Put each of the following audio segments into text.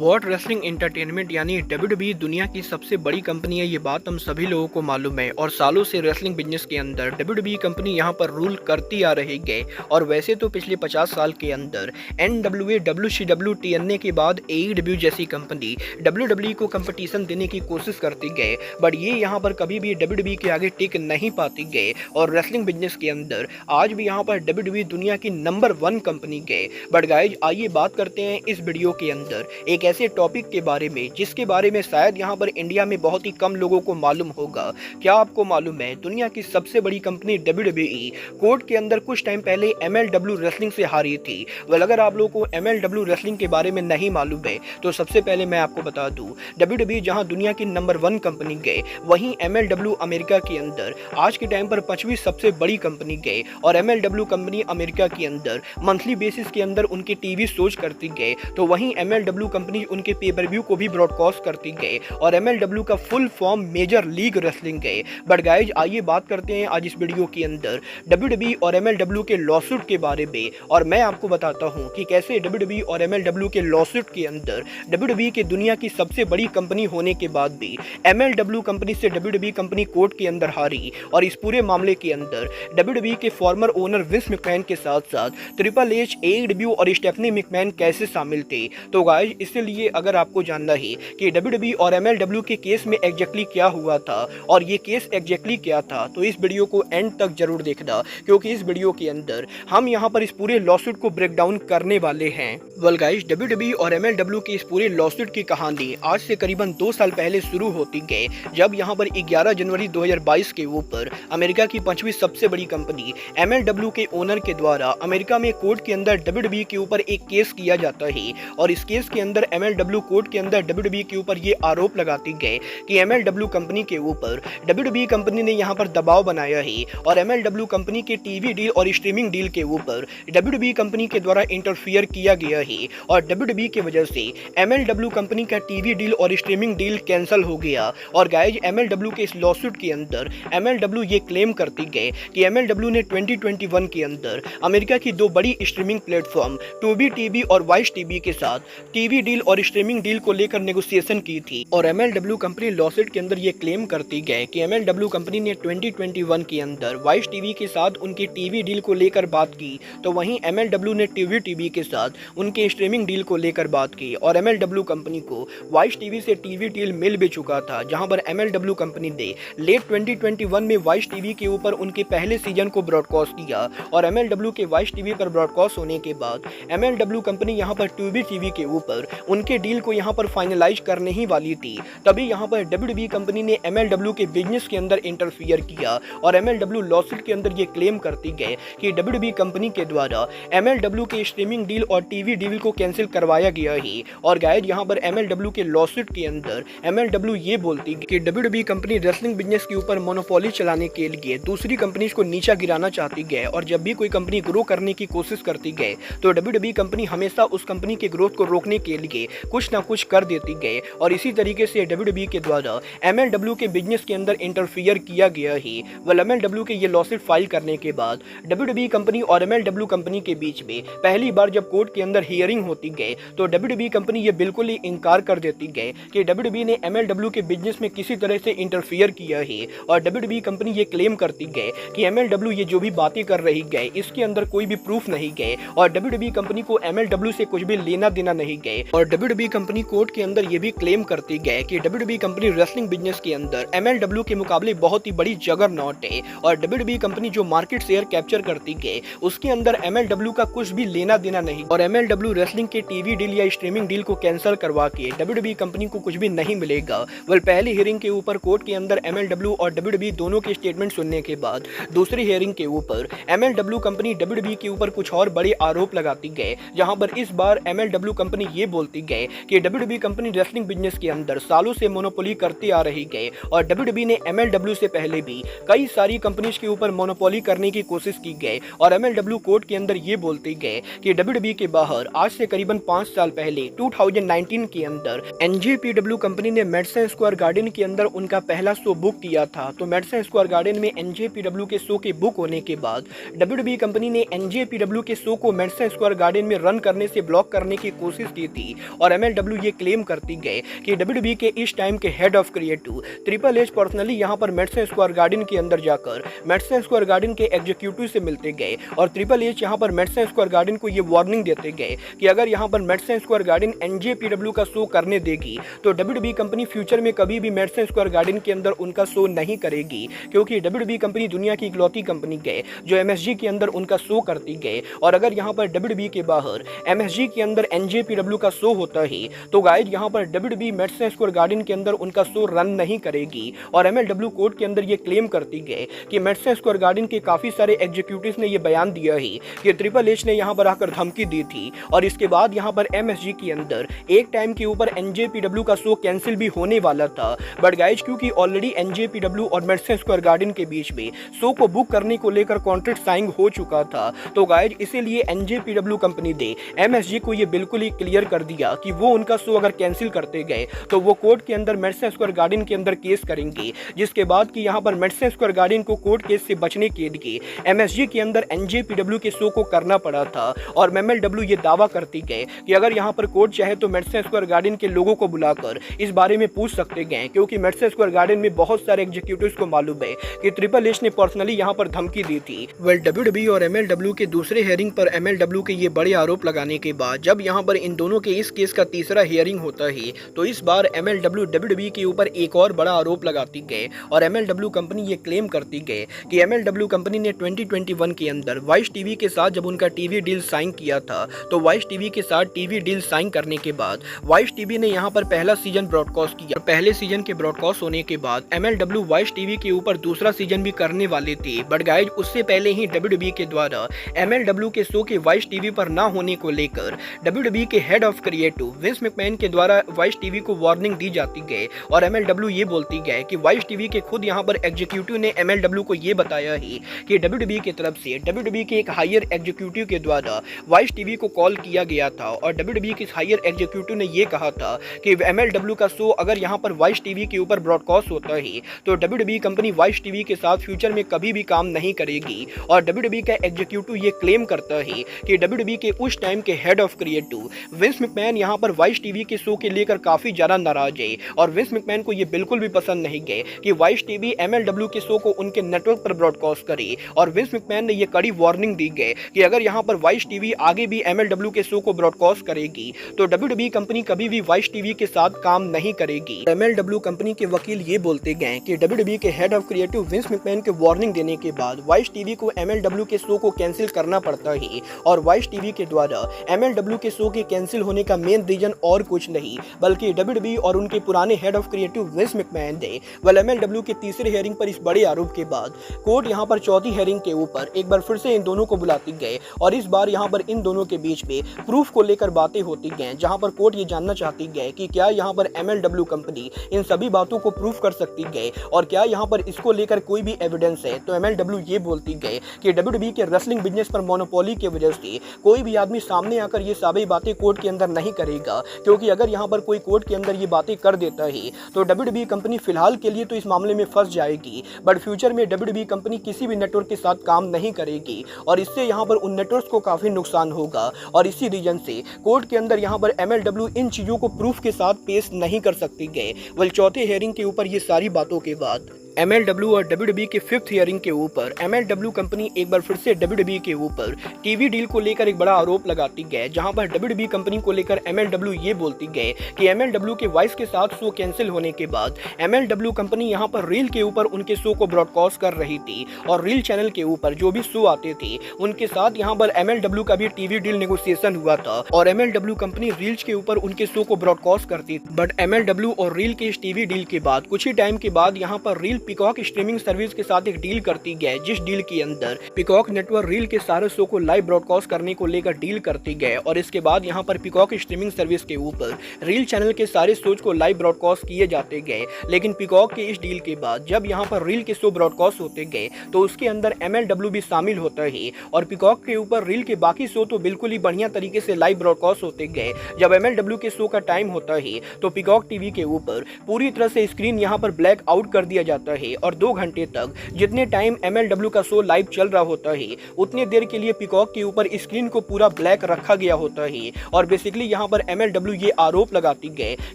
World wrestling entertainment यानी WWE दुनिया की सबसे बड़ी कंपनी है। ये बात हम सभी लोगों को मालूम है और सालों से रेसलिंग बिजनेस के अंदर डब्ल्यूडब्ल्यूई कंपनी यहाँ पर रूल करती आ रही है। और वैसे तो पिछले 50 साल के अंदर एनडब्ल्यूए, डब्ल्यूसीडब्ल्यू, टीएनए के बाद एईडब्ल्यू जैसी कंपनी डब्ल्यूडब्ल्यूई को कंपटीशन देने की कोशिश करती गए, बट ये यहाँ पर कभी भी डब्ल्यूडब्ल्यूई के आगे टिक नहीं पाती गए। और रेसलिंग बिजनेस के अंदर आज भी यहाँ पर डब्ल्यूडब्ल्यूई दुनिया की नंबर 1 कंपनी गए। बट गाइज आइए बात करते हैं इस वीडियो के अंदर एक ऐसे टॉपिक के बारे में जिसके बारे में शायद यहाँ पर इंडिया में बहुत ही कम लोगों को मालूम होगा। क्या आपको मालूम है दुनिया की सबसे बड़ी कंपनी डब्ल्यूडब्ल्यूई कोर्ट के अंदर कुछ टाइम पहले एमएलडब्ल्यू रेसलिंग से हारी थी। वेल, अगर आप लोगों को एमएलडब्ल्यू रेसलिंग के बारे में नहीं मालूम है तो सबसे पहले मैं आपको बता दूं, डब्ल्यूडब्ल्यूई जहां दुनिया की नंबर 1 कंपनी गए, वहीं एमएलडब्ल्यू अमेरिका के अंदर आज के टाइम पर 5वीं सबसे बड़ी कंपनी गए। और एमएलडब्ल्यू कंपनी अमेरिका के अंदर मंथली बेसिस के अंदर उनके टीवी शोज करती गए, तो वहीं एमएलडब्ल्यू कंपनी उनके पे पर व्यू को भी ब्रॉडकास्ट करती गए। और एमएलडब्ल्यू का full form major league wrestling गए। बट गाइज आइए बात करते हैं आज इस वीडियो के अंदर डब्ल्यूडब्ल्यूई और एमएलडब्ल्यू के लॉसूट के बारे में, और मैं आपको बताता हूं कि कैसे डब्ल्यूडब्ल्यूई और एमएलडब्ल्यू के लॉसूट के अंदर डब्ल्यूडब्ल्यूई के दुनिया की सबसे बड़ी कंपनी होने के बाद भी एमएलडब्ल्यू कंपनी से डब्ल्यूडब्ल्यूई कंपनी कोर्ट के अंदर हारी। और इस पूरे मामले के अंदर डब्ल्यूडब्ल्यूई के फॉर्मर ओनर विंस मैकमैन के साथ साथ ट्रिपल एच, एईडब्ल्यू और स्टेफनी मैकमैन कैसे शामिल थे। तो गाइज इसलिए अगर आपको जानना है कि डब्ल्यूडब्ल्यूई और एमएलडब्ल्यू के केस में एग्जैक्टली क्या हुआ था और ये केस एग्जैक्टली क्या था, तो इस वीडियो को एंड तक जरूर देखना, क्योंकि इस वीडियो के अंदर हम यहाँ पर इस पूरे लॉसूट को ब्रेक डाउन करने वाले हैं। वेल गाइस, डब्ल्यूडब्ल्यूई और एमएलडब्ल्यू की इस पूरे लॉसूट की कहानी आज से करीबन 2 साल पहले शुरू होती गई, जब यहाँ पर 11 जनवरी 2022 के ऊपर अमेरिका की 5वीं सबसे बड़ी कंपनी एमएलडब्ल्यू के ओनर के द्वारा अमेरिका में कोर्ट के अंदर डब्ल्यूडब्ल्यूई के ऊपर एक केस किया जाता है। और इस केस के अंदर एमएलडब्ल्यू कोर्ट के अंदर डब्ल्यूडब्ल्यूई के ऊपर ये आरोप लगाती गए कि एमएलडब्ल्यू कंपनी के ऊपर डब्ल्यूडब्ल्यूई कंपनी ने यहाँ पर दबाव बनाया है और एमएलडब्ल्यू कंपनी के टीवी डील और स्ट्रीमिंग डील के ऊपर डब्ल्यूडब्ल्यूई कंपनी के द्वारा इंटरफियर किया गया है। और डब्ल्यूडब्ल्यूई की वजह से एमएलडब्ल्यू कंपनी का टीवी डील और स्ट्रीमिंग डील कैंसिल हो गया। और गाइज एमएलडब्ल्यू के इस लॉसूट के अंदर एमएलडब्ल्यू ये क्लेम करती गए कि एमएलडब्ल्यू ने 2021 के अंदर अमेरिका की 2 बड़ी स्ट्रीमिंग प्लेटफॉर्म टूबी टीवी और वाइस टीवी के साथ टीवी डील और स्ट्रीमिंग डील को लेकर नेगोशिएशन की थी। और एमएलडब्ल्यू कंपनी लॉसूट के अंदर ये क्लेम करती गए कि एमएलडब्ल्यू कंपनी ने 2021 के अंदर वाइस टीवी के साथ उनकी टीवी डील को लेकर बात की, तो वहीं एमएलडब्ल्यू ने टीवी टीवी के साथ उनके स्ट्रीमिंग डील को लेकर बात की। और एमएलडब्ल्यू कंपनी को वाइस टीवी से टीवी डील मिल भी चुका था, जहां पर एमएलडब्ल्यू कंपनी ने लेट 2021 में वाइस टीवी के ऊपर उनके पहले सीजन को ब्रॉडकास्ट किया। और एमएलडब्ल्यू के वाइस टीवी पर ब्रॉडकास्ट होने के बाद एमएलडब्ल्यू कंपनी यहां पर टीवी टीवी के ऊपर उनके डील को यहां पर फाइनलाइज करने ही वाली थी, तभी यहां पर डब्ल्यूडब्ल्यूई कंपनी ने एमएलडब्ल्यू के बिजनेस के अंदर इंटरफियर किया। और एमएलडब्ल्यू लॉसूट के अंदर ये क्लेम करती गए कि डब्ल्यूडब्ल्यूई कंपनी के द्वारा एमएलडब्ल्यू के स्ट्रीमिंग डील और टीवी डील को कैंसिल करवाया गया है। और गाइज यहां पर एमएलडब्ल्यू के लॉसूट के अंदर एमएलडब्ल्यू ये बोलती कि डब्ल्यूडब्ल्यूई कंपनी रेसलिंग बिजनेस के ऊपर मोनोपोली चलाने के लिए दूसरी कंपनीज को नीचा गिराना चाहती गए। और जब भी कोई कंपनी ग्रो करने की कोशिश करती गए तो डब्ल्यूडब्ल्यूई कंपनी हमेशा उस कंपनी के ग्रोथ को रोकने के लिए कुछ ना कुछ कर देती गए। और इसी तरीके से डब्ल्यूडब्ल्यूई के द्वारा एमएलडब्ल्यू के बिजनेस के अंदर इंटरफियर किया गया है। वेल, एमएलडब्ल्यू के ये लॉसूट फाइल करने के बाद डब्ल्यूडब्ल्यूई कंपनी और एमएलडब्ल्यू कंपनी के बीच में पहली बार जब कोर्ट के अंदर हियरिंग होती गई तो डब्ल्यूडब्ल्यूई कंपनी ये बिल्कुल ही इनकार कर देती गई कि डब्ल्यूडब्ल्यूई ने एमएलडब्ल्यू के बिजनेस में किसी तरह से इंटरफियर किया है। और डब्ल्यूडब्ल्यूई कंपनी ये क्लेम करती गई कि एमएलडब्ल्यू ये जो भी बातें कर रही गए इसके अंदर कोई भी प्रूफ नहीं गए और डब्ल्यूडब्ल्यूई कंपनी को एमएलडब्ल्यू से कुछ भी लेना देना नहीं गए। और डब्ल्यूडब्ल्यूई कंपनी कोर्ट के अंदर ये भी क्लेम करती गए कि डब्ल्यूडब्ल्यूई कंपनी रेसलिंग बिजनेस के अंदर एमएलडब्ल्यू के मुकाबले बहुत ही बड़ी जगरनॉट है। और डब्ल्यूडब्ल्यूई कंपनी जो मार्केट शेयर कैप्चर करती गए उसके अंदर एमएलडब्ल्यू का कुछ भी लेना देना नहीं। और एमएलडब्ल्यू रेसलिंग के टीवी डील या स्ट्रीमिंग डील को कैंसिल करवा के डब्ल्यूडब्ल्यूई कंपनी को कुछ भी नहीं मिलेगा। वेल, पहली हियरिंग के ऊपर कोर्ट के अंदर एमएलडब्ल्यू और डब्ल्यूडब्ल्यूई दोनों के स्टेटमेंट सुनने के बाद दूसरी हियरिंग के ऊपर एमएलडब्ल्यू कंपनी डब्ल्यूडब्ल्यूई के ऊपर कुछ और बड़े आरोप लगाती गए, जहां पर इस बार एमएलडब्ल्यू कंपनी ये बोलती गए कि डब्ल्यूडब्ल्यूई कंपनी रेसलिंग बिजनेस के अंदर सालों से मोनोपोली करती आ रही गए। और डब्ल्यूडब्ल्यूई ने एमएलडब्ल्यू से पहले भी कई सारी कंपनीज के ऊपर मोनोपोली करने की कोशिश की गई। और एमएलडब्ल्यू कोर्ट के अंदर ये बोलती गए कि डब्ल्यूडब्ल्यूई के बाहर आज से करीबन 5 साल पहले 2019 के अंदर एनजेपीडब्ल्यू कंपनी ने मैडिसन स्क्वायर गार्डन के अंदर उनका पहला शो बुक किया था। तो मैडिसन स्क्वायर गार्डन में एनजेपीडब्ल्यू के शो के बुक होने के बाद डब्ल्यूडब्ल्यूई कंपनी ने एनजेपीडब्ल्यू के शो को मैडिसन स्क्वायर गार्डन में रन करने से ब्लॉक करने की कोशिश की थी। और MLW ये क्लेम करती गए कि WWE के इस टाइम के head of creative triple H personally यहाँ पर मैडिसन स्क्वायर गार्डन के अंदर जाकर मैडिसन स्क्वायर गार्डन के एग्जीक्यूटिव से मिलते गए और ट्रिपल एच यहाँ पर मैडिसन स्क्वायर गार्डन को ये वार्निंग देते गए कि अगर यहाँ पर मैडिसन स्क्वायर गार्डन NJPW का शो करने देगी तो WWE कंपनी फ्यूचर में कभी भी मैडिसन स्क्वायर गार्डन के अंदर उनका शो नहीं करेगी, क्योंकि WWE कंपनी दुनिया की इकलौती कंपनी गए जो MSG के अंदर उनका शो करती गए और अगर यहाँ पर WWE के बाहर MSG के अंदर NJPW का शो होता ही तो गाइज यहाँ पर WWE मैडिसन स्क्वायर गार्डन के अंदर उनका शो रन नहीं करेगी। और MLW कोर्ट के अंदर ये क्लेम करती गए कि मैडिसन स्क्वायर गार्डन के काफी सारे एग्जीक्यूटिव्स ने ये बयान दिया ही कि ट्रिपल एच ने यहाँ पर आकर धमकी दी थी और इसके बाद यहाँ पर MSG के अंदर एक टाइम के ऊपर NJPW का शो कैंसिल भी होने वाला था, बट गाइज क्योंकि ऑलरेडी NJPW और मैडिसन स्क्वायर गार्डन के बीच में शो को बुक करने को लेकर कॉन्ट्रैक्ट साइन हो चुका था, तो गाइज इसीलिए NJPW कंपनी ने MSG को ये बिल्कुल ही क्लियर कर दिया कि वो उनका शो अगर कैंसिल करते गए तो वो कोर्ट के अंदर मैडिसन स्क्वायर गार्डन के अंदर केस करेंगे, जिसके बाद कि यहाँ पर मैडिसन स्क्वायर गार्डन को कोर्ट केस से बचने के लिए MSG के अंदर NJPW के शो को करना पड़ा था। और MLW ये दावा करती गए कि अगर यहाँ पर कोर्ट चाहे तो मैडिसन स्क्वायर गार्डन के लोगों को बुलाकर इस बारे में पूछ सकते गए, क्योंकि मैडिसन स्क्वायर गार्डन में बहुत सारे एग्जीक्यूटिव्स को मालूम है कि ट्रिपल एच ने पर्सनली यहाँ पर धमकी दी थी। WWE और MLW के दूसरे हियरिंग पर MLW के ये बड़े आरोप लगाने के बाद जब यहाँ पर इन दोनों के इस केस का तीसरा हियरिंग होता है तो इस बार MLW WWE के ऊपर एक और बड़ा आरोप लगाती गए और MLW कंपनी ये क्लेम करती गए कि MLW कंपनी ने 2021 के अंदर वाइस टीवी के साथ जब उनका टीवी डील साइन किया था तो वाइस टीवी के साथ टीवी डील साइन करने के बाद वाइस टीवी ने यहाँ पर पहला सीजन ब्रॉडकास्ट किया। पहले सीजन के ब्रॉडकास्ट होने के बाद MLW वाइस टीवी के ऊपर दूसरा सीजन भी करने वाले थे, बट गाइज उससे पहले ही WWE के द्वारा MLW के शो के वाइस टीवी पर ना होने को लेकर WWE के head of creative Vince McMahon के द्वारा वाइस टीवी को वार्निंग दी जाती गई और MLW ये बोलती गए कि वाइस टीवी के खुद यहाँ पर एग्जीक्यूटिव ने MLW को ये बताया ही कि WWE की तरफ से WWE के एक हायर एग्जीक्यूटिव के द्वारा वाइस टीवी को कॉल किया गया था और WWE के हायर एग्जीक्यूटिव ने ये कहा था कि MLW का शो अगर यहाँ पर वाइस टीवी के ऊपर ब्रॉडकास्ट होता है तो WWE कंपनी वाइस टीवी के साथ फ्यूचर में कभी भी काम नहीं करेगी। और WWE का एग्जीक्यूटिव ये क्लेम करता है कि WWE के उस टाइम के head of creative Vince McMahon यहाँ पर वाइस टीवी के शो के लेकर काफी ज्यादा नाराज है और विंस मैकमैन को ये बिल्कुल भी पसंद नहीं गए कि वाइस टीवी MLW के शो को उनके नेटवर्क पर ब्रॉडकास्ट करे और विंस मैकमैन ने ये कड़ी वार्निंग दी गई कि अगर यहाँ पर वाइस टीवी आगे भी MLW के शो को ब्रॉडकास्ट करेगी तो WWE कंपनी कभी भी वाइस टीवी के साथ काम नहीं करेगी। MLW कंपनी के वकील ये बोलते गए कि WWE के head of creative Vince McMahon के वार्निंग देने के बाद वाइस टीवी को MLW के शो को कैंसिल करना पड़ता है और वाइस टीवी के द्वारा MLW के शो के कैंसिल होने का मेन रीजन और कुछ नहीं बल्कि WWE और उनके पुराने head of creative Vince McMahon ने MLW के तीसरे हियरिंग पर इस बड़े आरोप के बाद कोर्ट यहाँ पर चौथी हियरिंग के ऊपर एक बार फिर से इन दोनों को बुलाती गए और इस बार यहाँ पर इन दोनों के बीच में प्रूफ को लेकर बातें होती गई, जहाँ पर कोर्ट ये जानना चाहती गए कि क्या यहाँ पर MLW कंपनी इन सभी बातों को प्रूफ कर सकती गए और क्या यहाँ पर इसको लेकर कोई भी एविडेंस है। तो MLW ये बोलती गए कि WWE के रेसलिंग बिजनेस पर मोनोपोली की वजह से कोई भी आदमी सामने आकर ये सभी बातें कोर्ट के अंदर नहीं करेगा, क्योंकि अगर यहाँ पर कोई कोर्ट के अंदर ये बातें कर देता है तो WWE कंपनी फिलहाल के लिए तो इस मामले में फंस जाएगी, बट फ्यूचर में WWE कंपनी किसी भी नेटवर्क के साथ काम नहीं करेगी और इससे यहाँ पर उन नेटवर्क को काफी नुकसान होगा और इसी रीजन से कोर्ट के अंदर यहाँ पर MLW इन चीजों को प्रूफ के साथ पेश नहीं कर सकती गए। वेल चौथे हियरिंग के ऊपर ये सारी बातों के बाद MLW और WWE के फिफ्थ हियरिंग के ऊपर MLW कंपनी एक बार फिर से WWE के ऊपर टीवी डील को लेकर एक बड़ा आरोप लगाती गए, जहां पर WWE कंपनी को लेकर MLW ये बोलती गए कि MLW के वाइस के साथ शो कैंसिल होने के बाद MLW कंपनी यहां पर रील के ऊपर उनके शो को ब्रॉडकास्ट कर रही थी और रील चैनल के ऊपर जो भी शो आते थे उनके साथ यहां पर MLW का भी टीवी डील नेगोशिएशन हुआ था और MLW कंपनी रील्स के ऊपर उनके शो को ब्रॉडकास्ट करती थी। बट MLW और रील के इस टीवी डील के बाद कुछ ही टाइम के बाद यहाँ पर रील पिकॉक स्ट्रीमिंग सर्विस के साथ एक डील करती गए, जिस डील के अंदर पिकॉक नेटवर्क रील के सारे शो को लाइव ब्रॉडकास्ट करने को लेकर डील करती गए और इसके बाद यहाँ पर पिकॉक स्ट्रीमिंग सर्विस के ऊपर रील चैनल के सारे शोज को लाइव ब्रॉडकास्ट किए जाते गए। लेकिन पिकॉक के इस डील के बाद जब यहाँ पर रील के शो ब्रॉडकास्ट होते गए तो उसके अंदर MLW भी शामिल होता है और पिकॉक के ऊपर रील के बाकी शो तो बिल्कुल ही बढ़िया तरीके से लाइव ब्रॉडकास्ट होते गए। जब MLW के शो का टाइम होता है तो पिकॉक टीवी के ऊपर पूरी तरह से स्क्रीन यहाँ पर ब्लैक आउट कर दिया जाता होता है और 2 घंटे तक जितने टाइम MLW का शो लाइव चल रहा होता है उतने देर के लिए पीकॉक के ऊपर स्क्रीन को पूरा ब्लैक रखा गया होता है। और बेसिकली यहाँ पर MLW ये आरोप लगाती गए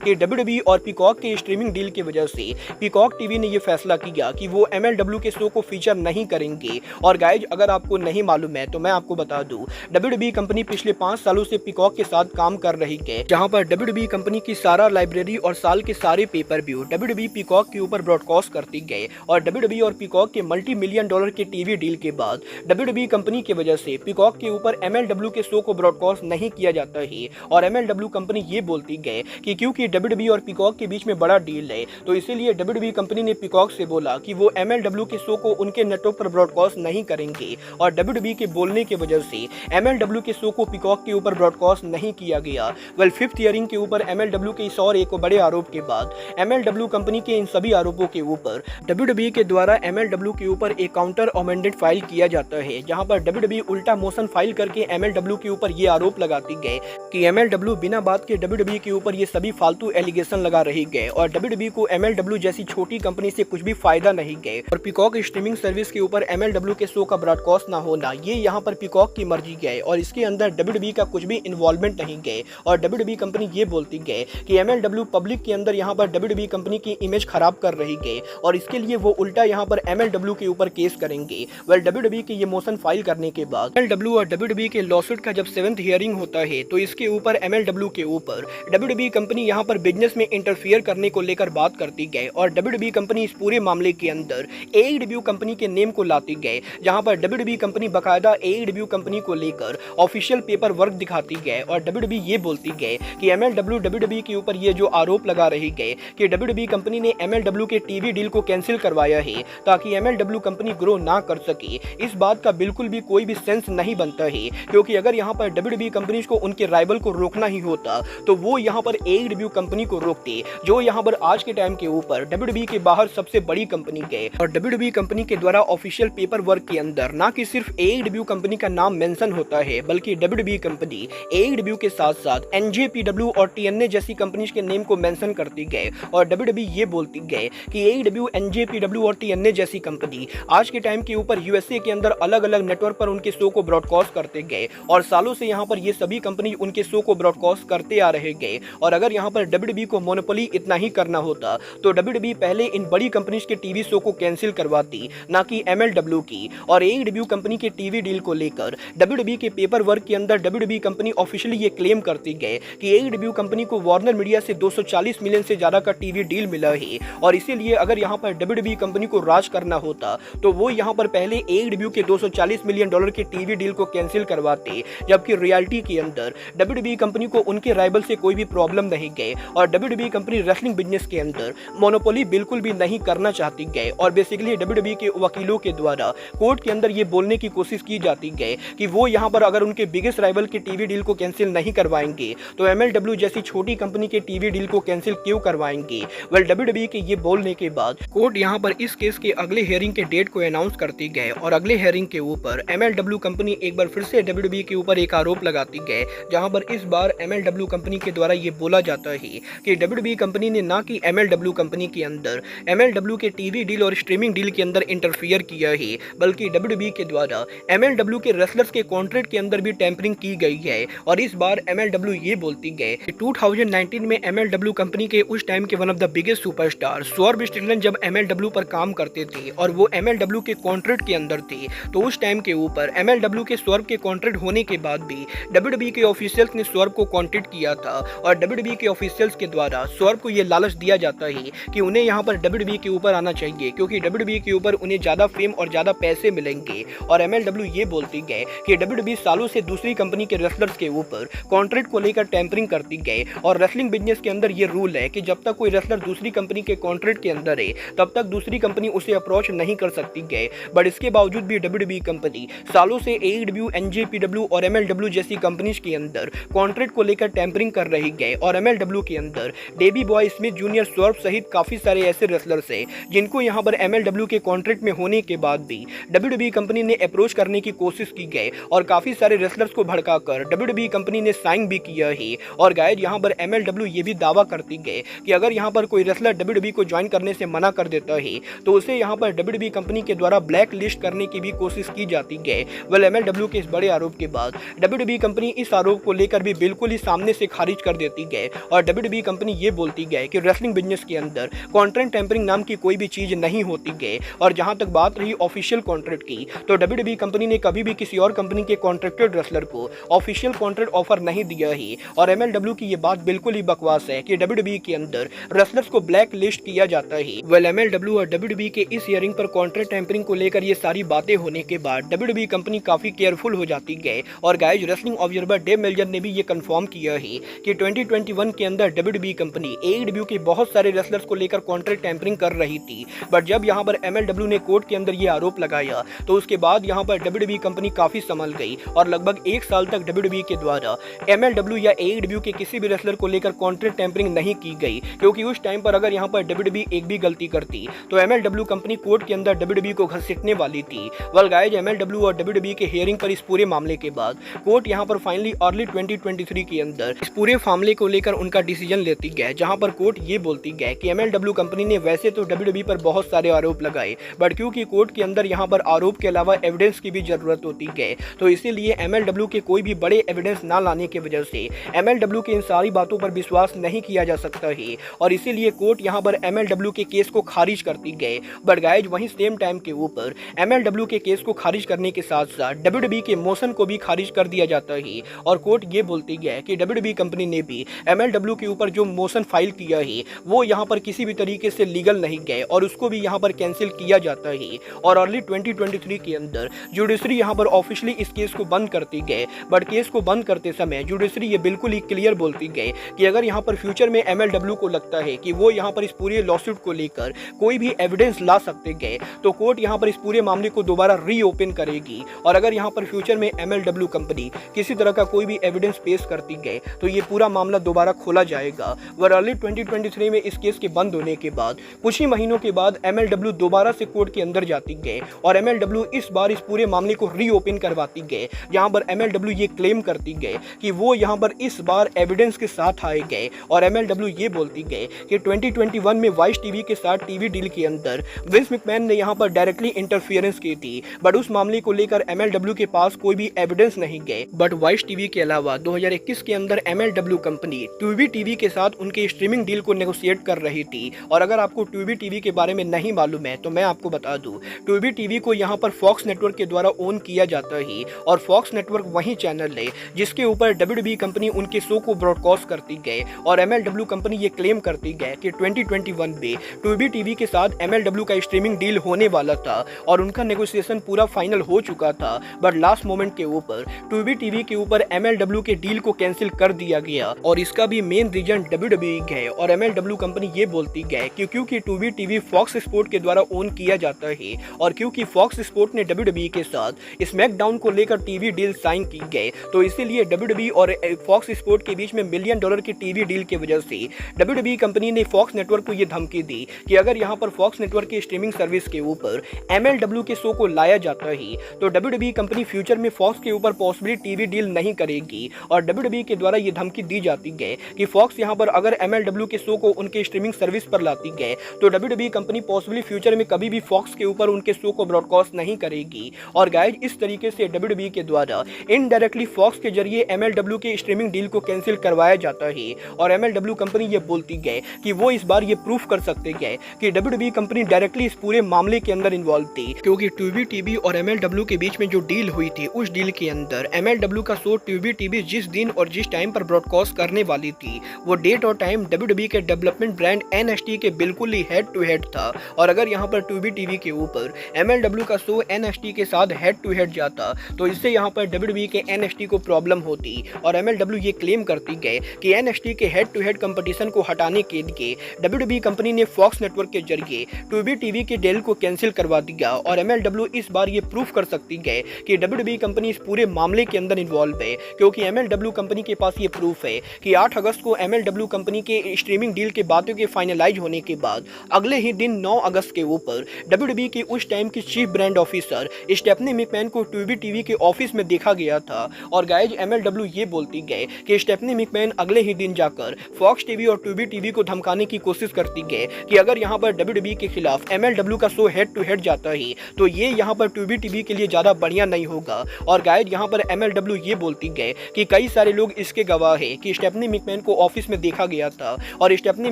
कि WWE और पीकॉक के स्ट्रीमिंग डील की वजह से पीकॉक टीवी ने ये फैसला किया कि वो MLW के शो को फीचर नहीं करेंगे। और गाइज, अगर आपको नहीं मालूम है तो मैं आपको बता दूं, WWE कंपनी पिछले 5 सालों से पीकॉक के साथ काम कर रही है, जहां पर WWE कंपनी की सारा लाइब्रेरी और साल के सारे पेपर व्यू WWE पीकॉक के ऊपर ब्रॉडकास्ट करती गए। और WWE और पीकॉक के मल्टी-मिलियन डॉलर के टीवी डील के बाद WWE कंपनी की वजह से पीकॉक के ऊपर MLW के शो को ब्रॉडकास्ट नहीं किया जाता है। और MLW कंपनी ये बोलती गए कि क्योंकि WWE और पीकॉक के बीच में बड़ा डील है, तो इसीलिए WWE कंपनी ने पीकॉक से बोला कि वो MLW के शो को उनके नेटवर्क पर ब्रॉडकास्ट नहीं करेंगे। और WWE के बोलने की वजह से MLW के शो को पीकॉक के ऊपर ब्रॉडकास्ट नहीं किया गया। वेल, 5th हियरिंग के ऊपर MLW के इस और एक बड़े आरोप के बाद MLW कंपनी के इन सभी आरोपों के ऊपर WWE के द्वारा MLW के ऊपर एक काउंटर अमेंडेड फाइल किया जाता है, जहां पर WWE उल्टा मोशन फाइल करके MLW के ऊपर ये आरोप लगाती गए कि MLW बिना बात के WWE के ऊपर ये सभी फालतू एलिगेशन लगा रही गए और WWE को MLW जैसी छोटी कंपनी से कुछ भी फायदा नहीं गए। और पीकॉक स्ट्रीमिंग सर्विस के ऊपर MLW के शो का ब्रॉडकास्ट ना होना, ये यहाँ पर पीकॉक की मर्जी गए और इसके अंदर WWE का कुछ भी इन्वॉल्वमेंट नहीं गए। और WWE कंपनी ये बोलती गए कि MLW पब्लिक के अंदर यहाँ पर WWE कंपनी की इमेज खराब कर रही गए और इसके लिए वो उल्टा यहाँ पर MLW के ऊपर केस करेंगे। वेल, WWE के ये मोशन फाइल करने के बाद MLW और WWE के लॉसूट का जब 7th हियरिंग होता है तो इसके ऊपर MLW के ऊपर WWE कंपनी यहाँ पर बिजनेस में इंटरफियर करने को लेकर बात करती गए और WWE कंपनी इस पूरे मामले के अंदर AEW कंपनी के नेम को लाती गए, जहां पर WWE कंपनी बकायदा AEW कंपनी को लेकर ऑफिशियल पेपर वर्क दिखाती गए और WWE ये बोलती गए कि MLW WWE के ऊपर ये जो आरोप लगा रही गए कि WWE कंपनी ने MLW के टीवी डील को कैंसिल करवाया है ताकि MLW कंपनी ग्रो ना कर सके। इस बात का बिल्कुल भी कोई भी सेंस नहीं बनता है, क्योंकि अगर यहाँ पर WWE कंपनी को उनके राइवल को रोकना ही होता तो वो यहाँ पर AEW कंपनी को रोकते, जो यहाँ पर आज के टाइम के ऊपर WWE के बाहर सबसे बड़ी कंपनी है। और WWE कंपनी के द्वारा ऑफिशियल पेपर वर्क के अंदर ना कि सिर्फ AEW कंपनी का नाम मेंशन होता है, बल्कि WWE कंपनी AEW के साथ साथ NJPW और TNA जैसी कंपनीज के नेम को मेंशन करती गए। और WWE ये बोलती गए कि AEW, NJPW और TNA जैसी कंपनी आज के टाइम के ऊपर USA के अंदर अलग अलग नेटवर्क पर उनके शो को ब्रॉडकास्ट करते गए और सालों से यहाँ पर ये सभी कंपनी उनके शो को ब्रॉडकास्ट करते आ रहे गए। और अगर यहाँ पर WWE को मोनोपोली इतना ही करना होता तो WWE पहले इन बड़ी कंपनीज के टीवी शो को कैंसिल करवाती, ना कि MLW की। और AEW कंपनी के टीवी डील को लेकर WWE के पेपर वर्क के अंदर WWE कंपनी ऑफिशियली ये क्लेम करती गए कि AEW कंपनी को वार्नर मीडिया से 240 मिलियन से ज्यादा का टीवी डील मिला है और इसीलिए अगर यहाँ पर WWE कंपनी को राज करना होता तो वो यहाँ पर पहले AEW के 240 मिलियन डॉलर के टीवी डील को कैंसिल करवाते, जबकि रियलिटी के अंदर WWE कंपनी को उनके राइवल से कोई भी प्रॉब्लम नहीं गए और WWE कंपनी रेसलिंग बिजनेस के अंदर मोनोपोली बिल्कुल भी नहीं करना चाहती गए। और बेसिकली WWE के वकीलों के द्वारा कोर्ट के अंदर ये बोलने की कोशिश की जाती गए कि वो यहाँ पर अगर उनके बिगेस्ट राइवल के टीवी डील को कैंसिल नहीं करवाएंगे तो MLW जैसी छोटी कंपनी के टीवी डील को कैंसिल क्यों करवाएंगे। वेल, WWE के ये बोलने के बाद कोर्ट यहाँ पर इस केस के अगले हियरिंग के डेट को अनाउंस करती गए और अगले हियरिंग के ऊपर MLW कंपनी एक बार फिर से WWE के ऊपर एक आरोप लगाती गए, जहां पर इस बार MLW कंपनी के द्वारा ये बोला जाता है कि WWE कंपनी ने ना कि MLW कंपनी के अंदर MLW के टीवी डील और स्ट्रीमिंग डील के अंदर इंटरफियर किया है, बल्कि WWE के द्वारा MLW के रेसलर्स के कॉन्ट्रैक्ट के अंदर भी टेम्परिंग की गई है। और इस बार MLW ये बोलती गए कि 2019 में MLW कंपनी के उस टाइम के one of the biggest superstar Swerve Strickland जब MLW पर काम करते थे और वो MLW के कॉन्ट्रैक्ट के अंदर थे, तो उस टाइम के ऊपर MLW के स्वॉर्ब के कॉन्ट्रैक्ट होने के बाद भी WWE के ऑफिशियल्स ने स्वॉर्ब को कॉन्टैक्ट किया था और WWE के ऑफिशियल्स के द्वारा स्वॉर्ब को ये लालच दिया जाता है कि उन्हें यहाँ पर WWE के ऊपर आना चाहिए, क्योंकि WWE के ऊपर उन्हें ज्यादा फेम और ज्यादा पैसे मिलेंगे। और MLW ये बोलती गए कि WWE सालों से दूसरी कंपनी के रेसलर्स के ऊपर कॉन्ट्रैक्ट को लेकर टेम्परिंग करती गए और रेसलिंग बिजनेस के अंदर ये रूल है कि जब तक कोई रेसलर दूसरी कंपनी के कॉन्ट्रैक्ट के अंदर है तब तक दूसरी कंपनी उसे अप्रोच नहीं कर सकती गए। बट इसके बावजूद भी WWE कंपनी सालों से AEW, NJPW और MLW जैसी कंपनीज के अंदर कॉन्ट्रैक्ट को लेकर टेम्परिंग कर रही गए और MLW के अंदर डेबी बॉय स्मिथ जूनियर स्वॉर्ब सहित काफी सारे ऐसे रेसलर्स हैं जिनको यहां पर MLW के कॉन्ट्रैक्ट में होने के बाद भी WWE कंपनी ने अप्रोच करने की कोशिश की गई और काफी सारे रेसलर्स को भड़काकर WWE कंपनी ने साइन भी किया है। और गाइस, यहां पर MLW ये भी दावा करती गई कि अगर यहां पर कोई रेसलर WWE को ज्वाइन करने से मना कर कर देता है तो उसे यहाँ पर WWE कंपनी के द्वारा ब्लैक लिस्ट करने की भी कोशिश की जाती है। MLW के इस बड़े आरोप के बाद WWE कंपनी इस आरोप को लेकर भी बिल्कुल ही सामने से खारिज कर देती है और WWE कंपनी ये बोलती है कि रेसलिंग बिजनेस के अंदर कॉन्ट्रैक्ट टेम्परिंग नाम की कोई भी चीज नहीं होती है। और जहां तक बात रही ऑफिशियल कॉन्ट्रैक्ट की तो WWE कंपनी ने कभी भी किसी और कंपनी के कॉन्ट्रैक्टेड रेसलर को ऑफिशियल कॉन्ट्रैक्ट ऑफर नहीं दिया है। और MLW की ये बात बिल्कुल ही बकवास है कि WWE के अंदर रेसलर्स को ब्लैक लिस्ट किया जाता है। MLW और WWE के इस हियरिंग पर कॉन्ट्रैक्ट टेम्परिंग को लेकर ये सारी बातें होने के बाद WWE कंपनी काफी केयरफुल हो जाती है। और guys wrestling observer Dave Meltzer ने भी ये कंफर्म किया है कि 2021 के अंदर WWE कंपनी AEW के बहुत सारे रेसलर्स को लेकर कॉन्ट्रैक्ट टेम्परिंग कर रही थी। बट जब यहाँ पर MLW ने कोर्ट के अंदर ये आरोप लगाया तो उसके बाद यहाँ पर WWE कंपनी काफी संभल गई और लगभग 1 साल तक WWE के द्वारा MLW या AEW के किसी भी रेसलर को लेकर कॉन्ट्रैक्ट टेम्परिंग नहीं की गई, क्योंकि उस टाइम पर अगर यहाँ पर WWE एक भी गलती करती तो MLW कंपनी कोर्ट के अंदर WWE को घसीटने वाली थी। वेल गाइस MLW और WWE के हियरिंग पर इस पूरे मामले के बाद कोर्ट यहाँ पर फाइनली अर्ली 2023 के अंदर इस पूरे मामले को लेकर उनका डिसीजन लेती है, जहां पर कोर्ट ये बोलती है कि MLW कंपनी ने वैसे तो WWE पर बहुत सारे आरोप लगाए बट क्योंकि कोर्ट के अंदर यहां पर आरोप के अलावा एविडेंस की भी जरूरत होती है तो इसीलिए MLW के कोई भी बड़े एविडेंस ना लाने की वजह से MLW की इन सारी बातों पर विश्वास नहीं किया जा सकता है और इसीलिए कोर्ट यहां पर MLW के केस को खारिज करती है। बट गाइज वहीं सेम टाइम के ऊपर MLW के केस को खारिज करने के साथ साथ WWE के मोशन को भी खारिज कर दिया जाता है और कोर्ट ये बोलती है कि WWE कंपनी ने भी MLW के ऊपर जो मोशन फाइल किया है वो यहाँ पर किसी भी तरीके से लीगल नहीं गए और उसको भी यहाँ पर कैंसिल किया जाता है। और अर्ली 2023 के अंदर जुडिशरी यहाँ पर ऑफिशियली इस केस को बंद करती गए। बट केस को बंद करते समय जुडिशरी ये बिल्कुल ही क्लियर बोलती गए कि अगर यहाँ पर फ्यूचर में MLW को लगता है कि वो यहाँ पर इस पूरे लॉसूट को लेकर कोई भी एविडेंस ला सकते गए तो कोर्ट यहाँ पर इस पूरे मामले को दोबारा रीओपन करेगी। और अगर यहाँ पर फ्यूचर में MLW कंपनी किसी तरह का कोई भी एविडेंस पेश करती गए तो ये पूरा मामला दोबारा खोला जाएगा। वर अर्ली 2023 में इस केस के बंद होने के बाद कुछ ही महीनों के बाद MLW दोबारा से कोर्ट के अंदर जाती गए और MLW इस बार इस पूरे मामले को रीओपन करवाती गए, जहां पर MLW ये क्लेम करती गए कि वो यहां पर इस बार एविडेंस के साथ आए गए। और MLW ये बोलती गए कि 2021 में वाइस टीवी के साथ टीवी डील के अंदर विंस मैकमैन ने यहां पर डायरेक्टली इंटरफियरेंस की थी बट उस मामले को लेकर MLW के पास कोई भी एविडेंस नहीं गए। बट वाइस टीवी के अलावा 2021 के अंदर MLW कंपनी ट्यूबी टीवी के साथ उनके स्ट्रीमिंग डील को नेगोशिएट कर रही थी। और अगर आपको ट्यूबी टीवी के बारे में नहीं मालूम है तो मैं आपको बता दूं, ट्यूबी टीवी को यहाँ पर फॉक्स नेटवर्क के द्वारा ओन किया जाता है और फॉक्स नेटवर्क वही चैनल है जिसके ऊपर WWE कंपनी उनके शो को ब्रॉडकास्ट करती गई। और MLW कंपनी ये क्लेम करती गई कि 2021 में ट्यूबी टीवी के साथ MLW का स्ट्रीमिंग डील होने वाला था और उनका नेगोशिएशन पूरा फाइनल हो चुका था। बट लास्ट मोमेंट के ऊपर ट्यूबी टीवी के ऊपर MLW के डील को कैंसिल कर दिया गया और इसका भी मेन रीजन WWE है। और MLW कंपनी ये बोलती है कि क्योंकि ट्यूबी टीवी फॉक्स स्पोर्ट के द्वारा ओन किया जाता है और क्योंकि फॉक्स स्पोर्ट ने WWE के साथ स्मैकडाउन को लेकर टीवी डील साइन की गए तो इसीलिए WWE और फॉक्स स्पोर्ट के बीच में $1 मिलियन की टीवी डील की वजह से WWE कंपनी ने फॉक्स नेटवर्क को ये धमकी दी कि अगर यहाँ पर फॉक्स नेटवर्क की स्ट्रीमिंग सर्विस के ऊपर MLW के शो को लाया जाता है तो WWE कंपनी फ्यूचर में फॉक्स के ऊपर पॉसिबली टीवी डील नहीं करेगी। और WWE के द्वारा ये धमकी दी जाती है कि फॉक्स यहाँ पर अगर MLW के शो को उनके स्ट्रीमिंग सर्विस पर लाती है तो WWE कंपनी पॉसिबली फ्यूचर में कभी भी फॉक्स के ऊपर उनके शो को ब्रॉडकास्ट नहीं करेगी। और गाइज इस तरीके से WWE के द्वारा इनडायरेक्टली फॉक्स के जरिए MLW के स्ट्रीमिंग डील को कैंसिल करवाया जाता है। और MLW कंपनी ये बोलती है कि वो इस बार ये प्रूफ कर सकते हैं कि WWE कंपनी डायरेक्टली इस पूरे मामले के अंदर इन्वॉल्व थी, क्योंकि ट्यूबी टीवी और MLW के बीच में जो डील हुई थी उस डील के अंदर MLW का शो ट्यूबी टीवी जिस दिन और जिस टाइम पर ब्रॉडकास्ट करने वाली थी वो डेट और टाइम WWE के डेवलपमेंट ब्रांड NXT के बिल्कुल ही हेड टू हेड था। और अगर यहाँ पर ट्यूबी टीवी के ऊपर MLW का शो NXT के साथ हेड टू हेड जाता तो इससे यहाँ पर WWE के NXT को प्रॉब्लम होती। और MLW ये क्लेम करती गए कि NXT के हेड टू हेड कंपटीशन को हटाने के लिए WWE कंपनी ने फॉक्स नेटवर्क के जरिए ट्यूबी टीवी के डील को कैंसिल करवा दिया। और MLW इस बार ये प्रूफ कर सकती है कि WWE कंपनी इस पूरे मामले के अंदर इन्वॉल्व है, क्योंकि MLW कंपनी के पास ये प्रूफ है कि 8 अगस्त को MLW कंपनी के स्ट्रीमिंग डील के बातों के फाइनलाइज होने के बाद अगले ही दिन 9 अगस्त के ऊपर WWE के उस टाइम की chief brand officer Stephanie McMahon को ट्यूबी टीवी के ऑफिस में देखा गया था। और गाइज MLW ये बोलती गए कि स्टेफनी मैकमैन अगले ही दिन जाकर फॉक्स टीवी और ट्यूबी टीवी को धमकाने की कोशिश करती गए कि अगर यहाँ यहाँ पर WWE के खिलाफ MLW का शो हेड टू हेड जाता है तो ये यहाँ पर टूबी टीवी के लिए ज़्यादा बढ़िया नहीं होगा। और गाइज यहाँ पर MLW ये बोलती गए कि कई सारे लोग इसके गवाह है कि स्टेफनी मैकमैन को ऑफिस में देखा गया था और स्टेफनी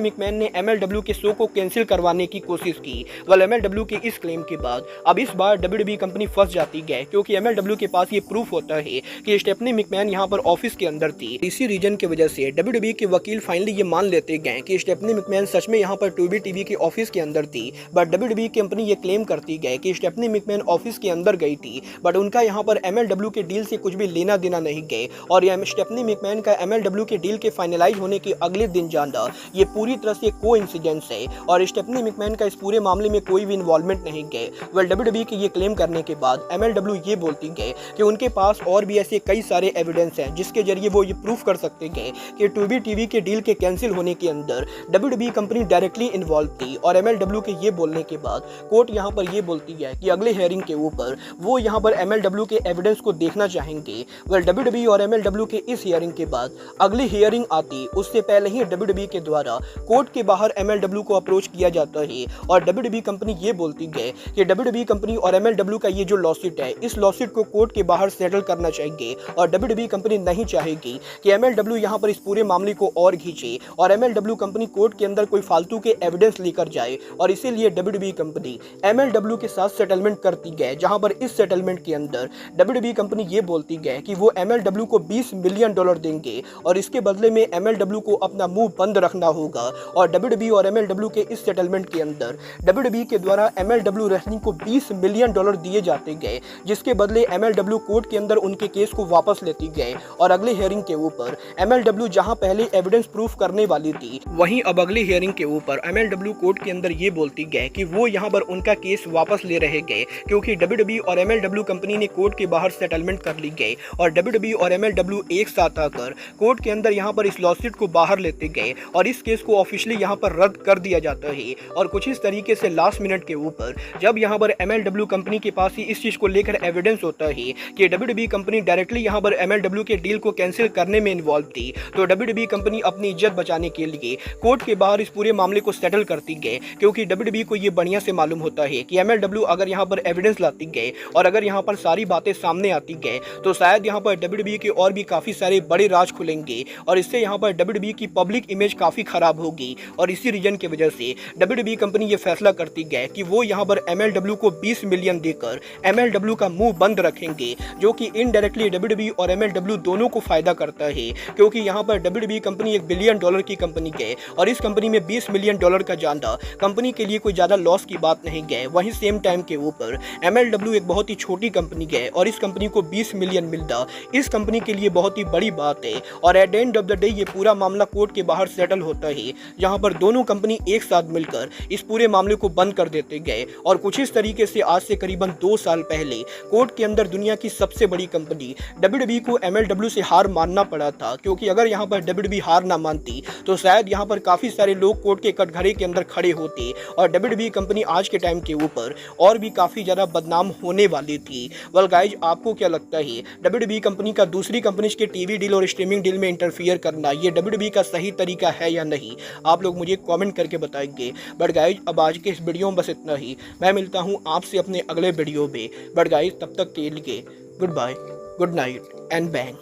मैकमैन ने MLW के शो को कैंसिल करवाने की कोशिश की। वेल MLW के इस क्लेम के बाद अब इस बार WWE कंपनी फंस जाती है क्योंकि MLW के पास ये प्रूफ होता है कि स्टेफनी मैकमैन यहाँ पर ऑफिस के अंदर थी। इसी रीजन की वजह से WWE के वकील फाइनली ये मान लेते गए कि स्टेफनी मैकमैन सच में यहाँ पर टूबी टीवी के ऑफिस के अंदर थी। बट WWE कंपनी ये क्लेम करती गए कि स्टेफनी मैकमैन ऑफिस के अंदर गई थी बट उनका यहाँ पर MLW के डील से कुछ भी लेना देना नहीं गए और यह स्टेफनी मैकमैन का MLW के डील के फाइनलाइज होने के अगले दिन जाना ये पूरी तरह से कोइंसिडेंस है और स्टेफनी मैकमैन का इस पूरे मामले में कोई भी इन्वॉल्वमेंट नहीं गए। वेल WWE के ये क्लेम करने के बाद MLW ये बोलती गए कि उनके पास और भी ऐसे कई सारे एविडेंस हैं जिसके जरिए वो ये प्रूफ कर सकते गए कि टूबी टीवी के डील के कैंसिल होने के अंदर WWE कंपनी डायरेक्टली इन्वॉल्व थी। और MLW के ये बोलने के बाद कोर्ट यहाँ पर ये बोलती है कि अगले हियरिंग के ऊपर वो यहाँ पर MLW के एविडेंस को देखना चाहेंगे। वेल WWE और MLW के इस हियरिंग के बाद अगली हियरिंग आती उससे पहले ही WWE के द्वारा कोर्ट के बाहर MLW को अप्रोच किया जाता है और WWE कंपनी ये बोलती है कि WWE कंपनी और MLW का ये जो लॉसूट है इस लॉसूट को कोर्ट के बाहर सेटल करना चाहिए और WWE कंपनी नहीं चाहेगी कि MLW यहाँ पर इस पूरे मामले को और खींचे और MLW कंपनी कोर्ट के अंदर कोई फालतू के एविडेंस लेकर जाए और इसीलिए WWE कंपनी MLW के साथ सेटलमेंट करती गए जहां पर इस सेटलमेंट के अंदर WWE कंपनी ये बोलती गए कि वो MLW को $20 मिलियन देंगे और इसके बदले में MLW को अपना मुंह बंद रखना होगा। और WWE और MLW के इस सेटलमेंट के अंदर WWE के द्वारा MLW रेसलिंग को $20 मिलियन दिए जाते गए जिसके बदले MLW कोर्ट के अंदर उनके केस को वापस लेती गए और अगले हियरिंग के ऊपर MLW जहां पहले एविडेंस प्रूफ करने वाली थी वहीं अब अगले हियरिंग के ऊपर MLW कोर्ट के अंदर ये बोलती गए कि वो यहाँ पर उनका केस वापस ले रहे गए क्योंकि WWE और MLW कंपनी ने कोर्ट के बाहर सेटलमेंट कर ली गई और WWE और MLW एक साथ आकर कोर्ट के अंदर यहाँ पर इस लॉसूट को बाहर लेते गए और इस केस को ऑफिशियली यहाँ पर रद्द कर दिया जाता है। और कुछ इस तरीके से लास्ट मिनट के ऊपर जब यहाँ पर MLW कंपनी के पास ही इस चीज को लेकर एविडेंस होता है कि WWE कंपनी डायरेक्टली यहाँ पर MLW के डील को कैंसिल करने में इन्वॉल्व थी तो WWE कंपनी अपनी इज्जत बचाने के लिए कोर्ट के बाहर इस पूरे मामले को सेटल करती गए क्योंकि WWE को ये बढ़िया से मालूम होता है कि MLW अगर यहाँ पर एविडेंस लाती गए और अगर यहाँ पर सारी बातें सामने आती गए तो शायद यहाँ पर WWE के और भी काफी सारे बड़े राज खुलेंगे और इससे यहाँ पर WWE की पब्लिक इमेज काफी खराब होगी। और इसी रीजन की वजह से WWE कंपनी ये फैसला करती गए कि वो यहाँ पर MLW को $20 मिलियन देकर MLW का मुंह बंद रखेंगे जो कि इनडायरेक्टली WWE और MLW दोनों को फायदा करता है क्योंकि यहाँ पर WWE कंपनी $1 बिलियन की कंपनी है और इस कंपनी में $20 मिलियन का जाना कंपनी के लिए कोई ज्यादा लॉस की बात नहीं गए। वहीं सेम टाइम के ऊपर MLW एक बहुत ही छोटी कंपनी है और इस कंपनी को $20 मिलियन मिलता इस कंपनी के लिए बहुत ही बड़ी बात है। और at the end of the day ये पूरा मामला कोर्ट के बाहर सेटल होता है जहां पर दोनों कंपनी एक साथ मिलकर इस पूरे मामले को बंद कर देते गए। और कुछ इस तरीके से आज से करीबन 2 साल पहले कोर्ट के अंदर दुनिया की सबसे बड़ी कंपनी WWE को MLW से हार मानना पड़ा था क्योंकि अगर यहाँ पर WWE हार ना मानती तो शायद यहाँ पर काफी सारे लोग कोर्ट के कटघरे के अंदर खड़े होते और WWE कंपनी आज के टाइम के ऊपर और भी काफी ज्यादा बदनाम होने वाली थी। वेल गाइज आपको क्या लगता है WWE कंपनी का दूसरी कंपनी के टीवी डील और स्ट्रीमिंग डील में इंटरफियर करना ये WWE का सही तरीका है या नहीं? आप लोग मुझे कमेंट करके बताएंगे। बट गाइज अब आज के इस वीडियो में बस इतना ही। मैं मिलता हूँ आपसे अपने अगले वीडियो में। बट गाइज तब तक के लिए goodbye, good night and bang.